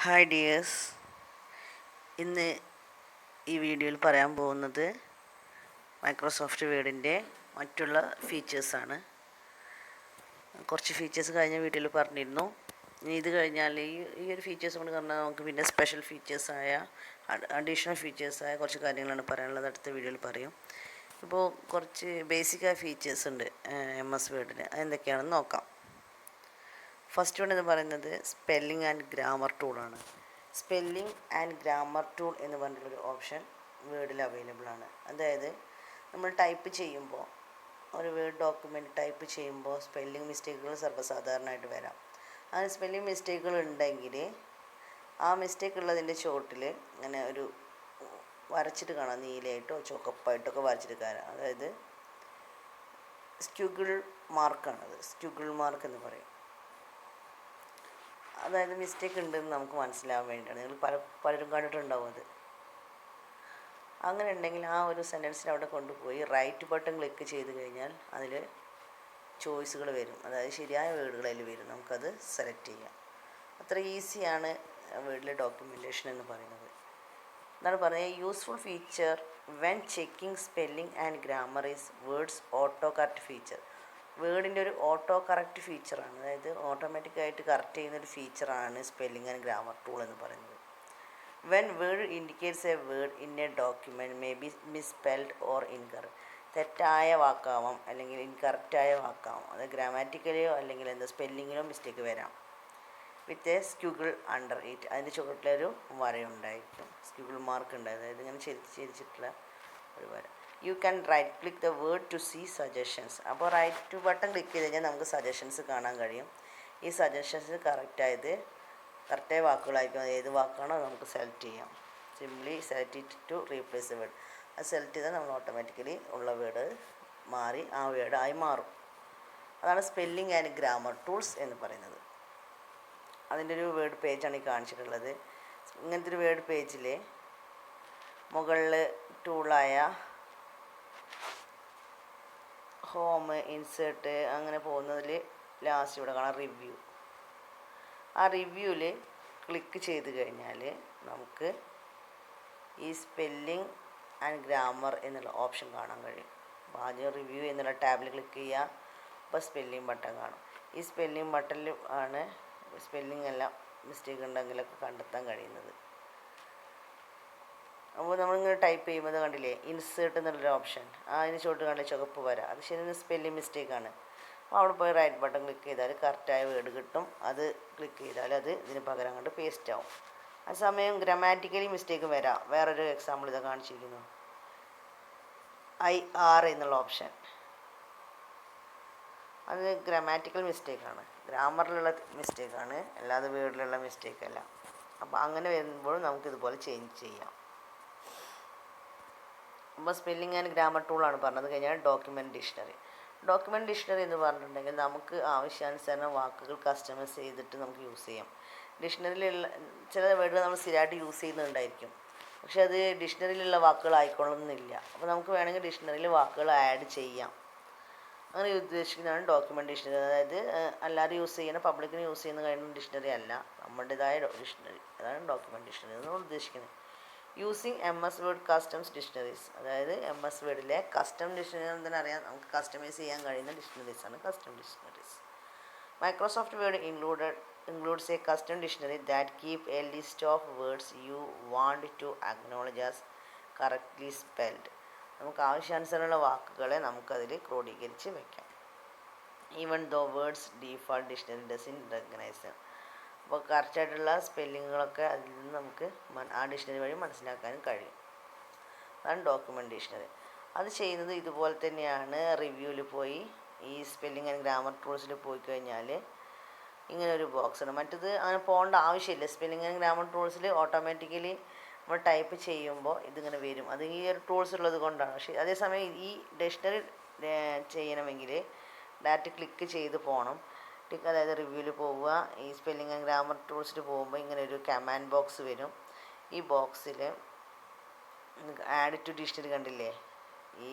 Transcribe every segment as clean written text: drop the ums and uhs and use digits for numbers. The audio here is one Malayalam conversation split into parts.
ഹായ് ഡിയേഴ്സ്, ഇന്ന് ഈ വീഡിയോയിൽ പറയാൻ പോകുന്നത് മൈക്രോസോഫ്റ്റ് വേർഡിൻ്റെ മറ്റുള്ള ഫീച്ചേഴ്സാണ്. കുറച്ച് ഫീച്ചേഴ്സ് കഴിഞ്ഞ വീഡിയോയിൽ പറഞ്ഞിരുന്നു. ഇനി ഇത് കഴിഞ്ഞാൽ ഈ ഒരു ഫീച്ചേഴ്സ് കൊണ്ട് പറഞ്ഞാൽ നമുക്ക് പിന്നെ സ്പെഷ്യൽ ഫീച്ചേഴ്സായ അഡീഷണൽ ഫീച്ചേഴ്സായ കുറച്ച് കാര്യങ്ങളാണ് പറയാനുള്ളത്. അടുത്ത വീഡിയോയിൽ പറയും. ഇപ്പോൾ കുറച്ച് ബേസിക്കായ ഫീച്ചേഴ്സ് ഉണ്ട് MS വേർഡിന്. അതെന്തൊക്കെയാണെന്ന് നോക്കാം. ഫസ്റ്റ് വൺ എന്ന് പറയുന്നത് സ്പെല്ലിംഗ് ആൻഡ് ഗ്രാമർ ടൂളാണ്. സ്പെല്ലിംഗ് ആൻഡ് ഗ്രാമർ ടൂൾ എന്ന് പറഞ്ഞിട്ടൊരു ഓപ്ഷൻ വേർഡിൽ അവൈലബിൾ ആണ്. അതായത് നമ്മൾ ടൈപ്പ് ചെയ്യുമ്പോൾ ഒരു വേർഡ് ഡോക്യുമെൻറ്റ് ടൈപ്പ് ചെയ്യുമ്പോൾ സ്പെല്ലിംഗ് മിസ്റ്റേക്കുകൾ സർവ്വസാധാരണമായിട്ട് വരാം. അങ്ങനെ സ്പെല്ലിംഗ് മിസ്റ്റേക്കുകൾ ഉണ്ടെങ്കിൽ ആ മിസ്റ്റേക്ക് ഉള്ളതിൻ്റെ ചുവട്ടിൽ ഇങ്ങനെ ഒരു വരച്ചിട്ട് കാണാം, നീലയായിട്ടോ ചുവപ്പായിട്ടൊക്കെ വരച്ചിട്ട് കാണാം. അതായത് സ്ക്യൂഗിൾ മാർക്കാണത്. സ്ക്യൂഗിൾ മാർക്ക് എന്ന് പറയും. അതായത് മിസ്റ്റേക്ക് ഉണ്ടെന്ന് നമുക്ക് മനസ്സിലാവാൻ വേണ്ടിയിട്ടാണ്. നിങ്ങൾ പലരും കണ്ടിട്ടുണ്ടാവും അത്. അങ്ങനെ ഉണ്ടെങ്കിൽ ആ ഒരു സെൻറ്റൻസിൽ അവിടെ കൊണ്ടുപോയി റൈറ്റ് ബട്ടൺ ക്ലിക്ക് ചെയ്ത് കഴിഞ്ഞാൽ അതിൽ ചോയ്സുകൾ വരും. അതായത് ശരിയായ വേർഡുകൾ അതിൽ വരും. നമുക്കത് സെലക്ട് ചെയ്യാം. അത്ര ഈസിയാണ് വേർഡിലെ ഡോക്യുമെൻറ്റേഷൻ എന്ന് പറയുന്നത്. എന്താണ് പറയുന്നത്? Useful feature when checking spelling and grammar is words auto correct feature. വേർഡിൻ്റെ ഒരു ഓട്ടോ കറക്റ്റ് ഫീച്ചറാണ്. അതായത് ഓട്ടോമാറ്റിക്കായിട്ട് കറക്റ്റ് ചെയ്യുന്നൊരു ഫീച്ചറാണ് സ്പെല്ലിംഗ് ആൻഡ് ഗ്രാമർ ടൂൾ എന്ന് പറയുന്നത്. When word indicates a word in a document may be misspelled or incorrect. തെറ്റായ വാക്കാവാം, അല്ലെങ്കിൽ ഇൻകറക്റ്റായ വാക്കാവാം. അത് ഗ്രാമാറ്റിക്കലിയോ അല്ലെങ്കിൽ സ്പെല്ലിങ്ങിലോ മിസ്റ്റേക്ക് വരാം. With a squiggle under it. അതിൻ്റെ ചുവട്ടിലൊരു വരയുണ്ടായിരിക്കും, സ്ക്യൂഗിൾ മാർക്ക് ഉണ്ട്. അതായത് ഇങ്ങനെ ചെരിച്ചിട്ടുള്ള ഒരു വര. You can right click the word to see suggestions. അപ്പോൾ റൈറ്റ് ബട്ടൺ ക്ലിക്ക് ചെയ്ത് കഴിഞ്ഞാൽ നമുക്ക് സജഷൻസ് കാണാൻ കഴിയും. ഈ സജഷൻസ് കറക്റ്റായ വാക്കുകളായിരിക്കും. അത് ഏത് വാക്കാണോ നമുക്ക് സെലക്ട് ചെയ്യാം. Simply select it to replace the word. അത് സെലക്ട് ചെയ്താൽ നമ്മൾ ഓട്ടോമാറ്റിക്കലി ഉള്ള വേർഡ് മാറി ആ വേർഡ് ആയി മാറും. അതാണ് സ്പെല്ലിംഗ് ആൻഡ് ഗ്രാമർ ടൂൾസ് എന്ന് പറയുന്നത്. അതിൻ്റെ ഒരു വേർഡ് പേജാണ് ഈ കാണിച്ചിട്ടുള്ളത്. ഇങ്ങനത്തെ ഒരു വേർഡ് പേജിൽ മുകളിൽ ടൂളായ ഹോം, ഇൻസേർട്ട് അങ്ങനെ പോകുന്നതിൽ ലാസ്റ്റ് ഇവിടെ കാണാം റിവ്യൂ. ആ റിവ്യൂവിൽ ക്ലിക്ക് ചെയ്ത് കഴിഞ്ഞാൽ നമുക്ക് ഈ സ്പെല്ലിംഗ് ആൻഡ് ഗ്രാമർ എന്നുള്ള ഓപ്ഷൻ കാണാൻ കഴിയും. അപ്പോൾ ആദ്യം റിവ്യൂ എന്നുള്ള ടാബിൽ ക്ലിക്ക് ചെയ്യുക. അപ്പോൾ സ്പെല്ലിംഗ് ബട്ടൺ കാണും. ഈ സ്പെല്ലിംഗ് ബട്ടണിൽ ആണ് സ്പെല്ലിംഗ് എല്ലാം മിസ്റ്റേക്ക് ഉണ്ടെങ്കിലൊക്കെ കണ്ടെത്താൻ കഴിയുന്നത്. അപ്പോൾ നമ്മളിങ്ങനെ ടൈപ്പ് ചെയ്യുമ്പോൾ കണ്ടില്ലേ ഇൻസേർട്ട് എന്നുള്ളൊരു ഓപ്ഷൻ. അതിന് ചോട്ട് കണ്ടില്ലേ ചുവപ്പ് വരാം. അത് ശരിക്കും സ്പെല്ലിംഗ് മിസ്റ്റേക്കാണ്. അപ്പോൾ അവിടെ പോയി റൈറ്റ് ബട്ടൺ ക്ലിക്ക് ചെയ്താൽ കറക്റ്റായ വേർഡ് കിട്ടും. അത് ക്ലിക്ക് ചെയ്താൽ അത് ഇതിന് പകരം അങ്ങോട്ട് പേസ്റ്റ് ആവും. ആ സമയം ഗ്രാമാറ്റിക്കലി മിസ്റ്റേക്ക് വരാം. വേറൊരു എക്സാമ്പിൾ ഇതാ കാണിച്ചിരിക്കുന്നു. IR എന്നുള്ള ഓപ്ഷൻ, അത് ഗ്രാമാറ്റിക്കൽ മിസ്റ്റേക്കാണ്, ഗ്രാമറിലുള്ള മിസ്റ്റേക്കാണ്, അല്ലാതെ വേർഡിലുള്ള മിസ്റ്റേക്കല്ല. അപ്പോൾ അങ്ങനെ വരുമ്പോൾ നമുക്കിതുപോലെ ചേഞ്ച് ചെയ്യാം. അപ്പോൾ സ്പെല്ലിംഗ് ആൻഡ് ഗ്രാമർ ടൂളാണ് പറഞ്ഞത്. കഴിഞ്ഞാൽ ഡോക്യുമെൻറ്റ് ഡിക്ഷണറി. ഡോക്യുമെൻറ്റ് ഡിക്ഷണറി എന്ന് പറഞ്ഞിട്ടുണ്ടെങ്കിൽ നമുക്ക് ആവശ്യാനുസരണം വാക്കുകൾ കസ്റ്റമൈസ് ചെയ്തിട്ട് നമുക്ക് യൂസ് ചെയ്യാം. ഡിക്ഷണറിയിലുള്ള ചില വേർഡുകൾ നമ്മൾ സ്ഥിരമായിട്ട് യൂസ് ചെയ്യുന്നുണ്ടായിരിക്കും, പക്ഷെ അത് ഡിക്ഷണറിയിലുള്ള വാക്കുകളായിക്കൊള്ളുന്നില്ല. അപ്പോൾ നമുക്ക് വേണമെങ്കിൽ ഡിക്ഷണറിയിൽ വാക്കുകൾ ആഡ് ചെയ്യാം. അങ്ങനെ ഉദ്ദേശിക്കുന്നതാണ് ഡോക്യുമെൻറ്റ് ഡിക്ഷണറി. അതായത് എല്ലാവരും യൂസ് ചെയ്യുന്ന, പബ്ലിക്കിന് യൂസ് ചെയ്യുന്ന കഴിഞ്ഞ ഡിക്ഷണറി അല്ല, നമ്മുടേതായ ഡിക്ഷണറി. അതാണ് ഡോക്യുമെൻറ്റ് ഡിക്ഷണറി നമ്മൾ ഉദ്ദേശിക്കുന്നത്. Using MS Word customs dictionaries. അതായത് MS വേർഡിലെ കസ്റ്റം ഡിക്ഷണറി എന്തെന്ന് അറിയാം, നമുക്ക് കസ്റ്റമൈസ് ചെയ്യാൻ കഴിയുന്ന ഡിക്ഷണറീസാണ് custom dictionaries. Microsoft Word includes a custom dictionary that keep a list of words you want to acknowledge as correctly spelled. നമുക്ക് ആവശ്യാനുസരണമുള്ള വാക്കുകളെ നമുക്കതിൽ ക്രോഡീകരിച്ച് വയ്ക്കാം. Even though words default dictionary doesn't recognise. അപ്പോൾ കറക്റ്റായിട്ടുള്ള സ്പെല്ലിങ്ങുകളൊക്കെ അതിൽ നിന്ന് നമുക്ക് ആ ഡിക്ഷണറി വഴി മനസ്സിലാക്കാനും കഴിയും. അതാണ് ഡോക്യുമെൻറ്റ് ഡിക്ഷണറി. അത് ചെയ്യുന്നത് ഇതുപോലെ തന്നെയാണ്. റിവ്യൂവിൽ പോയി ഈ സ്പെല്ലിംഗ് ആൻഡ് ഗ്രാമർ ടൂൾസിൽ പോയി കഴിഞ്ഞാൽ ഇങ്ങനെ ഒരു ബോക്സ് ഉണ്ട്. മറ്റത് അങ്ങനെ പോകേണ്ട ആവശ്യമില്ല. സ്പെല്ലിംഗ് ആൻഡ് ഗ്രാമർ ടൂൾസിൽ ഓട്ടോമാറ്റിക്കലി നമ്മൾ ടൈപ്പ് ചെയ്യുമ്പോൾ ഇതിങ്ങനെ വരും. അത് ഈ ഒരു ടൂൾസ് ഉള്ളത് കൊണ്ടാണ്. പക്ഷേ അതേസമയം ഈ ഡിക്ഷണറി ചെയ്യണമെങ്കിൽ ഡയറക്റ്റ് ക്ലിക്ക് ചെയ്ത് പോകണം. അതായത് റിവ്യൂവിൽ പോവുക, ഈ സ്പെല്ലിംഗ് ആൻഡ് ഗ്രാമർ ടൂൾസിൽ പോകുമ്പോൾ ഇങ്ങനെ ഒരു കമാൻഡ് ബോക്സ് വരും. ഈ ബോക്സിൽ ആഡ് ടു ഡിക്ഷണറി കണ്ടില്ലേ, ഈ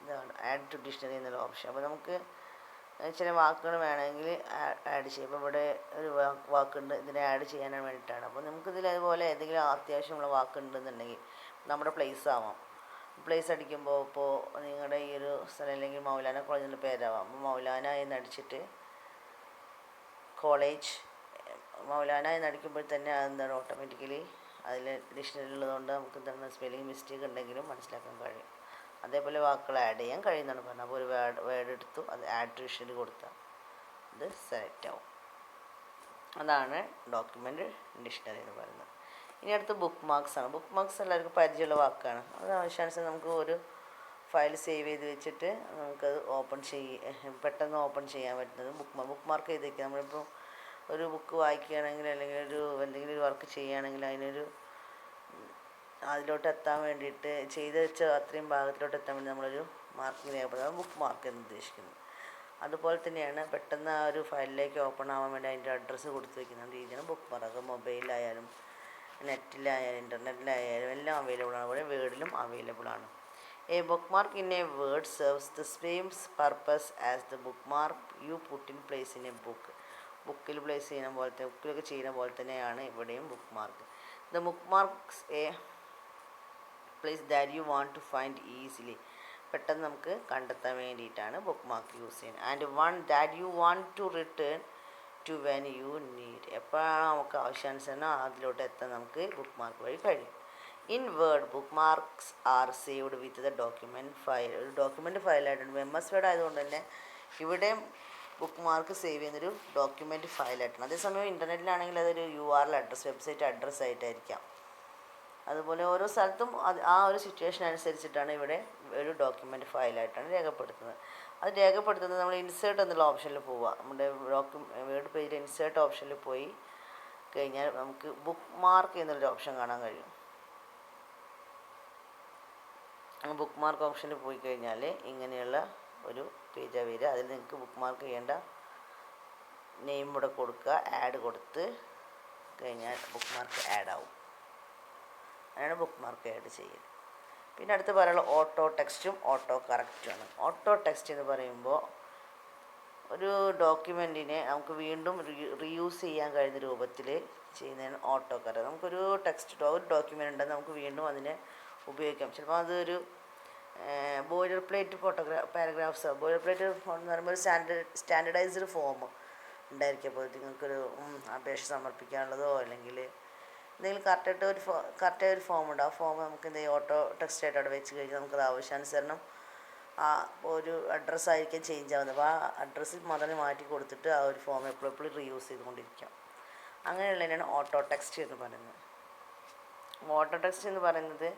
ഇതാണ് ആഡ് ടു ഡിക്ഷണറി എന്നുള്ള ഓപ്ഷൻ. അപ്പോൾ നമുക്ക് ചില വാക്കുകൾ വേണമെങ്കിൽ ആഡ് ചെയ്യും. അപ്പോൾ ഇവിടെ ഒരു വാക്കുണ്ട്, ഇതിനെ ആഡ് ചെയ്യാൻ വേണ്ടിയിട്ടാണ്. അപ്പോൾ നമുക്കിതിൽ അതുപോലെ ഏതെങ്കിലും അത്യാവശ്യമുള്ള വാക്കുണ്ടെന്നുണ്ടെങ്കിൽ നമ്മുടെ പ്ലേസ് ആവാം. പ്ലേസ് അടിക്കുമ്പോൾ ഇപ്പോൾ നിങ്ങളുടെ ഈ ഒരു സ്ഥലം അല്ലെങ്കിൽ മൗലാന കോളേജിൻ്റെ പേരാവാം. അപ്പോൾ മൗലാന എന്ന് അടിച്ചിട്ട് കോളേജ് മൗലാന എന്ന് അടിക്കുമ്പോൾ തന്നെ അതെന്താണ് ഓട്ടോമാറ്റിക്കലി അതിൽ ഡിക്ഷണറി ഉള്ളതുകൊണ്ട് നമുക്ക് എന്താണ് സ്പെല്ലിംഗ് മിസ്റ്റേക്ക് ഉണ്ടെങ്കിലും മനസ്സിലാക്കാൻ കഴിയും. അതേപോലെ വാക്കുകൾ ആഡ് ചെയ്യാൻ കഴിയുന്നതാണ് പറഞ്ഞത്. അപ്പോൾ ഒരു വേർഡ് എടുത്തു, അത് ആഡ് ടു ഡിക്ഷണറി കൊടുത്താൽ ഇത് സെലക്ട് ആവും. അതാണ് ഡോക്യുമെൻ്റ് ഡിക്ഷണറി എന്ന് പറയുന്നത്. ഇനി അടുത്ത് ബുക്ക് മാർക്സ് ആണ്. ബുക്ക് മാർക്സ് എല്ലാവർക്കും പരിചയമുള്ള വാക്കാണ്. അത് ആവശ്യാനുസരണം നമുക്ക് ഒരു ഫയൽ സേവ് ചെയ്ത് വെച്ചിട്ട് നമുക്കത് പെട്ടെന്ന് ഓപ്പൺ ചെയ്യാൻ പറ്റുന്നത് ബുക്ക് മാർക്ക് ചെയ്ത് വയ്ക്കുക. നമ്മളിപ്പോൾ ഒരു ബുക്ക് വായിക്കുകയാണെങ്കിൽ അല്ലെങ്കിൽ എന്തെങ്കിലും ഒരു വർക്ക് ചെയ്യുകയാണെങ്കിൽ അതിലോട്ട് എത്താൻ വേണ്ടിയിട്ട് ചെയ്ത് വെച്ച അത്രയും ഭാഗത്തിലോട്ട് എത്താൻ വേണ്ടി നമ്മളൊരു മാർക്കിങ് രേഖപ്പെടുന്നത് ബുക്ക് മാർക്ക് എന്ന് ഉദ്ദേശിക്കുന്നത്. അതുപോലെ തന്നെയാണ് പെട്ടെന്ന് ആ ഒരു ഫയലിലേക്ക് ഓപ്പൺ ആവാൻ വേണ്ടി അതിൻ്റെ അഡ്രസ്സ് കൊടുത്ത് വയ്ക്കുന്ന രീതിയാണ് ബുക്ക് മാർക്ക്. മൊബൈലിലായാലും നെറ്റിലായാലും ഇൻ്റർനെറ്റിലായാലും എല്ലാം അവൈലബിൾ ആണ്. അതുപോലെ വേർഡിലും അവൈലബിൾ ആണ്. A bookmark in a word serves the same purpose as the bookmark you put in place in a book. ബുക്കിൽ പ്ലേസ് ചെയ്യുന്ന പോലത്തെ ബുക്കിലൊക്കെ ചെയ്യുന്ന പോലെ തന്നെയാണ് ഇവിടെയും bookmark. The book marks a place that you want to find easily. പെട്ടെന്ന് നമുക്ക് കണ്ടെത്താൻ വേണ്ടിയിട്ടാണ് ബുക്ക് മാർക്ക് യൂസ് ചെയ്യുന്നത്. And one that you want to return to when you need. എപ്പോഴാണ് നമുക്ക് ആവശ്യാനുസരണം അതിലോട്ട് എത്താൻ നമുക്ക് ബുക്ക് മാർക്ക് വഴി കഴിയും. In word book marks R saved with the document file. ഒരു ഡോക്യുമെൻറ്റ് ഫയലായിട്ടുണ്ട്. MS വേർഡ് ആയതുകൊണ്ട് തന്നെ ഇവിടെ ബുക്ക് മാർക്ക് സേവ് ചെയ്യുന്നൊരു ഡോക്യുമെൻറ്റ് ഫയലായിട്ടാണ്. അതേസമയം ഇൻ്റർനെറ്റിലാണെങ്കിൽ അതൊരു URL അഡ്രസ്സ്, വെബ്സൈറ്റ് അഡ്രസ്സ് ആയിട്ടായിരിക്കാം. അതുപോലെ ഓരോ സ്ഥലത്തും ആ ഒരു സിറ്റുവേഷൻ അനുസരിച്ചിട്ടാണ് ഇവിടെ ഒരു ഡോക്യുമെൻറ്റ് ഫയലായിട്ടാണ് രേഖപ്പെടുത്തുന്നത്. അത് രേഖപ്പെടുത്തുന്നത് നമ്മൾ ഇൻസേർട്ട് എന്നുള്ള ഓപ്ഷനിൽ പോവുക. നമ്മുടെ വേർഡ് പേജിൽ ഇൻസേർട്ട് ഓപ്ഷനിൽ പോയി കഴിഞ്ഞാൽ നമുക്ക് ബുക്ക് മാർക്ക് എന്നൊരു ഓപ്ഷൻ കാണാൻ കഴിയും. ബുക്ക് മാർക്ക് ഓപ്ഷനിൽ പോയി കഴിഞ്ഞാൽ ഇങ്ങനെയുള്ള ഒരു പേജാണ് വരിക. അതിൽ നിങ്ങൾക്ക് ബുക്ക് മാർക്ക് ചെയ്യേണ്ട നെയിം ഇവിടെ കൊടുക്കുക, ആഡ് കൊടുത്ത് കഴിഞ്ഞാൽ ബുക്ക് മാർക്ക് ആഡ് ആവും. അങ്ങനെയാണ് ബുക്ക് മാർക്ക് ആഡ് ചെയ്യൽ. പിന്നെ അടുത്ത് പറയാനുള്ള ഓട്ടോ ടെക്സ്റ്റും ഓട്ടോ കറക്റ്റുമാണ്. ഓട്ടോ ടെക്സ്റ്റ് എന്ന് പറയുമ്പോൾ ഒരു ഡോക്യുമെൻറ്റിനെ നമുക്ക് വീണ്ടും റീയൂസ് ചെയ്യാൻ കഴിയുന്ന രൂപത്തിൽ ചെയ്യുന്നതാണ് ഓട്ടോ കറക്റ്റ്. നമുക്കൊരു ഒരു ഡോക്യുമെൻ്റ് ഉണ്ടെങ്കിൽ നമുക്ക് വീണ്ടും അതിനെ ഉപയോഗിക്കാം. ചിലപ്പോൾ അതൊരു boiler plate paragraphs boiler plate എന്ന് പറയുമ്പോൾ ഒരു സ്റ്റാൻഡർഡൈസ്ഡ് ഫോം ഉണ്ടായിരിക്കും. അപ്പോൾ നിങ്ങൾക്കൊരു അപേക്ഷ സമർപ്പിക്കാനുള്ളതോ അല്ലെങ്കിൽ എന്തെങ്കിലും കറക്റ്റായ ഒരു ഫോം ഉണ്ട്. ആ ഫോം നമുക്ക് എന്തെങ്കിലും ഓട്ടോ ടെക്സ്റ്റായിട്ട് അവിടെ വെച്ച് കഴിഞ്ഞാൽ നമുക്കത് ആവശ്യാനുസരണം ഒരു അഡ്രസ്സായിരിക്കും ചേഞ്ച് ആവുന്നത്. അപ്പോൾ ആ അഡ്രസ്സ് മാത്രം മാറ്റി കൊടുത്തിട്ട് ആ ഒരു ഫോം എപ്പോഴും റീയൂസ് ചെയ്തുകൊണ്ടിരിക്കാം. അങ്ങനെയുള്ളതിനാണ് ഓട്ടോ ടെക്സ്റ്റ് എന്ന് പറയുന്നത്. ഓട്ടോ ടെക്സ്റ്റ് എന്ന് പറയുന്നത്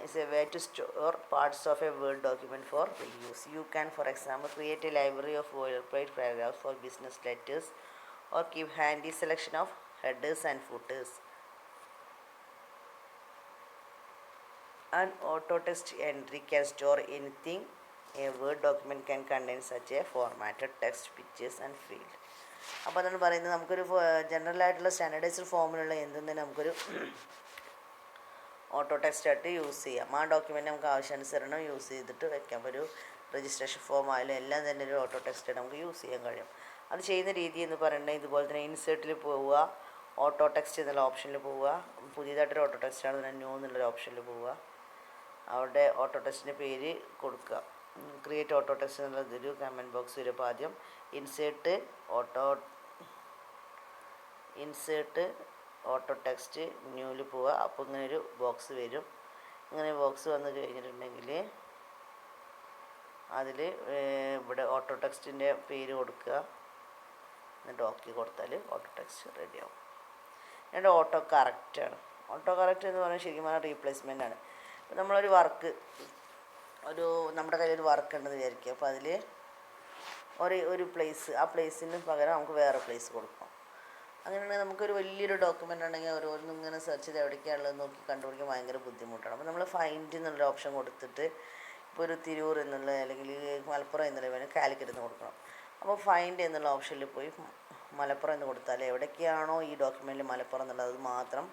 is a way to store parts of a Word document for reuse. You can, for example, create a library of boilerplate paragraphs for business letters or keep handy selection of headers and footers. An auto text entry can store anything a Word document can contain, such a formatted text, pictures and field. അപ്പോൾ അതാണ് പറയുന്നത്, നമുക്കൊരു ജനറലായിട്ടുള്ള സ്റ്റാൻഡർഡൈസ്ഡ് ഫോമിലുള്ള എന്തെന്ന് നമുക്കൊരു ഓട്ടോ ടെക്സ്റ്റായിട്ട് യൂസ് ചെയ്യാം. ആ ഡോക്യുമെൻ്റ് നമുക്ക് ആവശ്യാനുസരണം യൂസ് ചെയ്തിട്ട് വെക്കാം. അപ്പോൾ ഒരു രജിസ്ട്രേഷൻ ഫോം ആയാലും എല്ലാം തന്നെ ഒരു ഓട്ടോ ടെക്സ്റ്റായിട്ട് നമുക്ക് യൂസ് ചെയ്യാൻ കഴിയും. അത് ചെയ്യുന്ന രീതി എന്ന് പറയുന്നത് ഇതുപോലെ തന്നെ ഇൻസേർട്ടിൽ പോവുക, ഓട്ടോ ടെക്സ്റ്റ് എന്നുള്ള ഓപ്ഷനിൽ പോവുക. പുതിയതായിട്ടൊരു ഓട്ടോ ടെക്സ്റ്റാണ് ന്യൂ എന്നുള്ളൊരു ഓപ്ഷനിൽ പോവുക. അവിടെ ഓട്ടോ ടെക്സ്റ്റിൻ്റെ പേര് കൊടുക്കുക. ക്രിയേറ്റ് ഓട്ടോ ടെക്സ്റ്റ് എന്നുള്ളതൊരു കമൻറ്റ് ബോക്സ് വരും. അപ്പോൾ ആദ്യം ഇൻസേർട്ട് ഓട്ടോ ടെക്സ്റ്റ് ന്യൂവിൽ പോവുക. അപ്പോൾ ഇങ്ങനെ ഒരു ബോക്സ് വരും. ഇങ്ങനെ ബോക്സ് വന്നു കഴിഞ്ഞിട്ടുണ്ടെങ്കിൽ അതിൽ ഇവിടെ ഓട്ടോ ടെക്സ്റ്റിൻ്റെ പേര് കൊടുക്കുക. എന്നിട്ട് ഓക്കെ കൊടുത്താൽ ഓട്ടോ ടെക്സ്റ്റ് റെഡിയാവും. എന്നിട്ട് ഓട്ടോ കറക്റ്റാണ്. ഓട്ടോ കറക്റ്റ് എന്ന് പറഞ്ഞാൽ ശരിക്കും പറഞ്ഞാൽ റീപ്ലേസ്മെൻ്റ് ആണ്. ഇപ്പോൾ നമ്മളൊരു വർക്ക് നമ്മുടെ കയ്യിലൊരു വർക്ക് ഉണ്ടെന്ന് വിചാരിക്കുക. അപ്പോൾ അതിൽ ഒരു പ്ലേസ്, ആ പ്ലേസിന് പകരം നമുക്ക് വേറെ പ്ലേസ് കൊടുക്കണം. അങ്ങനെയാണെങ്കിൽ നമുക്കൊരു വലിയൊരു ഡോക്യുമെൻ്റ് ഉണ്ടെങ്കിൽ ഓരോന്നും ഇങ്ങനെ സെർച്ച് ചെയ്ത് എവിടേക്കാണുള്ളത് നോക്കി കണ്ടുപിടിക്കാൻ ഭയങ്കര ബുദ്ധിമുട്ടാണ്. അപ്പോൾ നമ്മൾ ഫൈൻഡ് എന്നുള്ളൊരു ഓപ്ഷൻ കൊടുത്തിട്ട് ഇപ്പോൾ ഒരു തിരൂർ എന്നുള്ള അല്ലെങ്കിൽ മലപ്പുറം എന്നുള്ള വേണം കാലിക്കറ്റ് എന്ന് കൊടുക്കണം. അപ്പോൾ ഫൈൻഡ് എന്നുള്ള ഓപ്ഷനിൽ പോയി മലപ്പുറം എന്ന് കൊടുത്താൽ എവിടേക്കാണോ ഈ ഡോക്യുമെൻറ്റിൽ മലപ്പുറം എന്നുള്ളത് അത് മാത്രം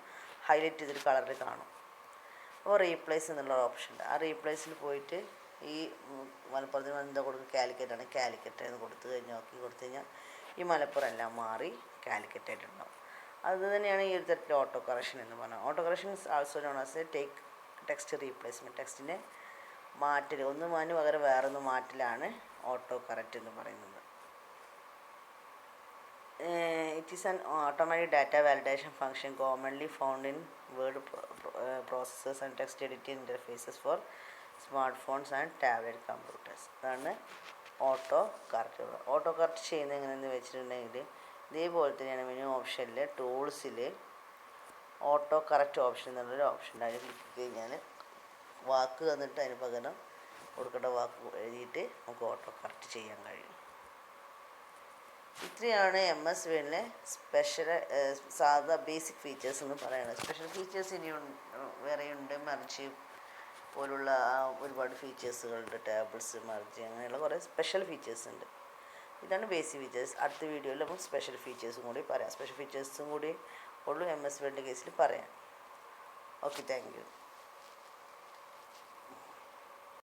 ഹൈലൈറ്റ് ചെയ്തൊരു കളറിൽ കാണും. അപ്പോൾ റീപ്ലേസ് എന്നുള്ള ഓപ്ഷൻ ഉണ്ട്. ആ റീപ്ലേസിൽ പോയിട്ട് ഈ മലപ്പുറത്തിന് എന്താ കൊടുക്കുക, കാലിക്കറ്റ് ആണ്, കാലിക്കറ്റ് എന്ന് കൊടുത്തു കഴിഞ്ഞാൽ ഓക്കെ കൊടുത്തു കഴിഞ്ഞാൽ ഈ മലപ്പുറം എല്ലാം മാറി കാലിക്കറ്റ് ആയിട്ടുണ്ടാവും. അത് തന്നെയാണ് ഈ ഒരു തരത്തിൽ ഓട്ടോ കറക്ഷൻ എന്ന് പറഞ്ഞാൽ. Auto correction also known as a text replacement. ടെക്സ്റ്റിനെ മാറ്റൽ, ഒന്ന് മാന് പകരം വേറൊന്ന് മാറ്റലാണ് ഓട്ടോ കറക്റ്റ് എന്ന് പറയുന്നത്. It is an automatic data validation function commonly found in word processors and text editing interfaces for smartphones and tablet computers. അതാണ് ഓട്ടോ കറക്റ്റ്. ഓട്ടോ കറക്റ്റ് ചെയ്യുന്നത് എങ്ങനെയെന്ന് വെച്ചിട്ടുണ്ടെങ്കിൽ ഇതേപോലെ തന്നെയാണ് മെനു ഓപ്ഷനിൽ ടൂൾസിൽ ഓട്ടോ കറക്റ്റ് ഓപ്ഷൻ എന്നുള്ളൊരു ഓപ്ഷൻ ഉണ്ട്. അതിൽ ക്ലിക്ക് കഴിഞ്ഞാൽ വാക്ക് തന്നിട്ട് അതിന് പകരം കൊടുക്കേണ്ട വാക്ക് എഴുതിയിട്ട് നമുക്ക് ഓട്ടോ കറക്റ്റ് ചെയ്യാൻ കഴിയും. ഇത്രയാണ് MS വേഡിലെ സ്പെഷ്യൽ സാധാ ബേസിക് ഫീച്ചേഴ്സ് എന്ന് പറയുന്നത്. സ്പെഷ്യൽ ഫീച്ചേഴ്സ് ഇനി വേറെയുണ്ട്. മർജ് പോലുള്ള ഒരുപാട് ഫീച്ചേഴ്സുകളുണ്ട്. ടേബിൾസ്, മർജ്, അങ്ങനെയുള്ള കുറേ സ്പെഷ്യൽ ഫീച്ചേഴ്സ് ഉണ്ട്. ഇതാണ് ബേസിക് ഫീച്ചേഴ്സ്. അടുത്ത വീഡിയോയിൽ നമുക്ക് സ്പെഷ്യൽ ഫീച്ചേഴ്സും കൂടി പറയാം. സ്പെഷ്യൽ ഫീച്ചേഴ്സും കൂടി ഉള്ളൂ MS വേഡിൻ്റെ കേസിൽ പറയാം. Okay, thank you.